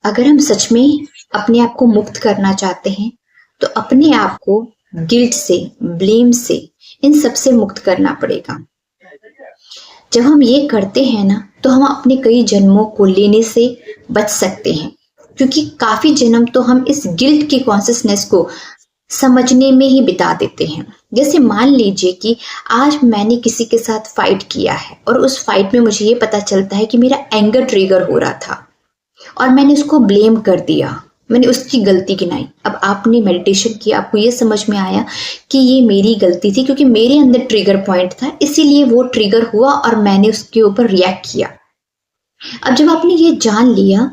अगर हम सच में अपने आप को मुक्त करना चाहते हैं तो अपने आप को गिल्ट से, ब्लेम से, इन सब से मुक्त करना पड़ेगा। जब हम ये करते हैं ना तो हम अपने कई जन्मों को लेने से बच सकते हैं, क्योंकि काफी जन्म तो हम इस गिल्ट की कॉन्शियसनेस को समझने में ही बिता देते हैं। जैसे मान लीजिए कि आज मैंने किसी के साथ फाइट किया है और उस फाइट में मुझे ये पता चलता है कि मेरा एंगर ट्रिगर हो रहा था और मैंने उसको ब्लेम कर दिया, मैंने उसकी गलती गिनाई। अब आपने मेडिटेशन किया, आपको ये समझ में आया कि ये मेरी गलती थी क्योंकि मेरे अंदर ट्रिगर पॉइंट था, इसीलिए वो ट्रिगर हुआ और मैंने उसके ऊपर रिएक्ट किया। अब जब आपने ये जान लिया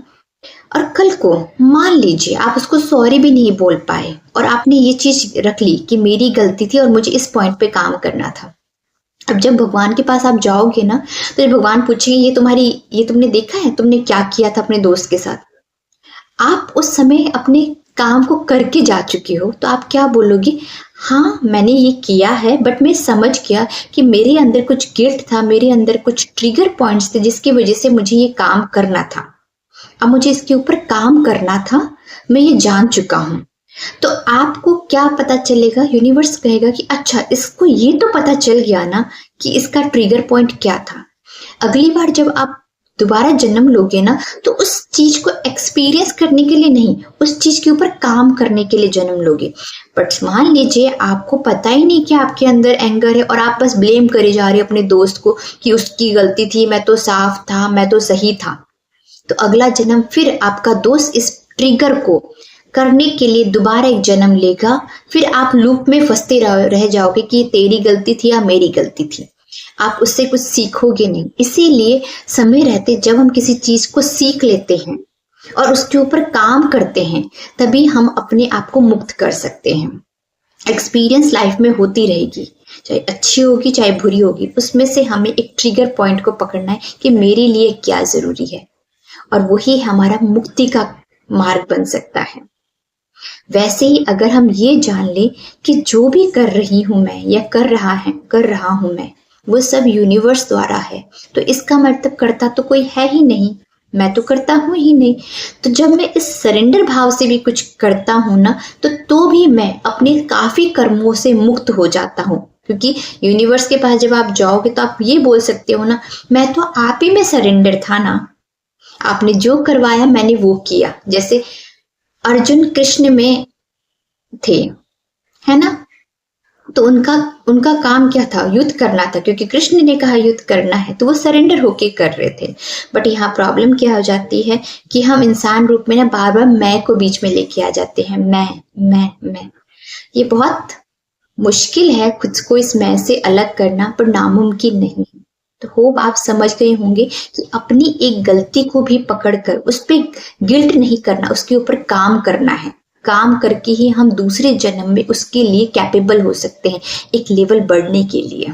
और कल को मान लीजिए आप उसको सॉरी भी नहीं बोल पाए और आपने ये चीज रख ली कि मेरी गलती थी और मुझे इस पॉइंट पे काम करना था। अब जब भगवान के पास आप जाओगे ना तो जब भगवान पूछेंगे ये तुमने देखा है तुमने क्या किया था अपने दोस्त के साथ, आप उस समय अपने काम को करके जा चुके हो, तो आप क्या बोलोगे? हाँ मैंने ये किया है, बट मैं समझ गया कि मेरे अंदर कुछ गिल्ट था, मेरे अंदर कुछ ट्रिगर पॉइंट्स थे जिसकी वजह से मुझे ये काम करना था। अब मुझे इसके ऊपर काम करना था, मैं ये जान चुका हूं। तो आपको क्या पता चलेगा? यूनिवर्स कहेगा कि अच्छा इसको ये तो पता चल गया ना कि इसका ट्रिगर पॉइंट क्या था। अगली बार जब आप दोबारा जन्म लोगे ना तो उस चीज को एक्सपीरियंस करने के लिए नहीं, उस चीज के ऊपर काम करने के लिए जन्म लोगे। बट मान लीजिए आपको पता ही नहीं कि आपके अंदर एंगर है और आप बस ब्लेम करे जा रहे हो अपने दोस्त को कि उसकी गलती थी, मैं तो साफ था, मैं तो सही था। तो अगला जन्म फिर आपका दोस्त इस ट्रिगर को करने के लिए दोबारा एक जन्म लेगा, फिर आप लूप में फंसते रह जाओगे कि ये तेरी गलती थी या मेरी गलती थी। आप उससे कुछ सीखोगे नहीं। इसीलिए समय रहते जब हम किसी चीज को सीख लेते हैं और उसके ऊपर काम करते हैं तभी हम अपने आप को मुक्त कर सकते हैं। एक्सपीरियंस लाइफ में होती रहेगी, चाहे अच्छी होगी चाहे बुरी होगी, उसमें से हमें एक ट्रिगर पॉइंट को पकड़ना है कि मेरे लिए क्या जरूरी है, और वही हमारा मुक्ति का मार्ग बन सकता है। वैसे ही अगर हम ये जान ले कि जो भी कर रही हूं मैं या कर रहा हूं मैं, वो सब यूनिवर्स द्वारा है, तो इसका मतलब करता तो कोई है ही नहीं, मैं तो करता हूं ही नहीं। तो जब मैं इस सरेंडर भाव से भी कुछ करता हूं ना तो भी मैं अपने काफी कर्मों से मुक्त हो जाता हूं, क्योंकि यूनिवर्स के पास जब आप जाओगे तो आप ये बोल सकते हो ना, मैं तो आप ही में सरेंडर था ना, आपने जो करवाया मैंने वो किया। जैसे अर्जुन कृष्ण में थे, है ना, तो उनका काम क्या था? युद्ध करना था, क्योंकि कृष्ण ने कहा युद्ध करना है तो वो सरेंडर होके कर रहे थे। बट यहाँ प्रॉब्लम क्या हो जाती है कि हम इंसान रूप में ना बार बार मैं को बीच में लेके आ जाते हैं। मैं ये बहुत मुश्किल है खुद को इस मैं से अलग करना, पर नामुमकिन नहीं। तो होप आप समझ गए होंगे कि अपनी एक गलती को भी पकड़कर उस पर गिल्ट नहीं करना, उसके ऊपर काम करना है। काम करके ही हम दूसरे जन्म में उसके लिए कैपेबल हो सकते हैं, एक लेवल बढ़ने के लिए।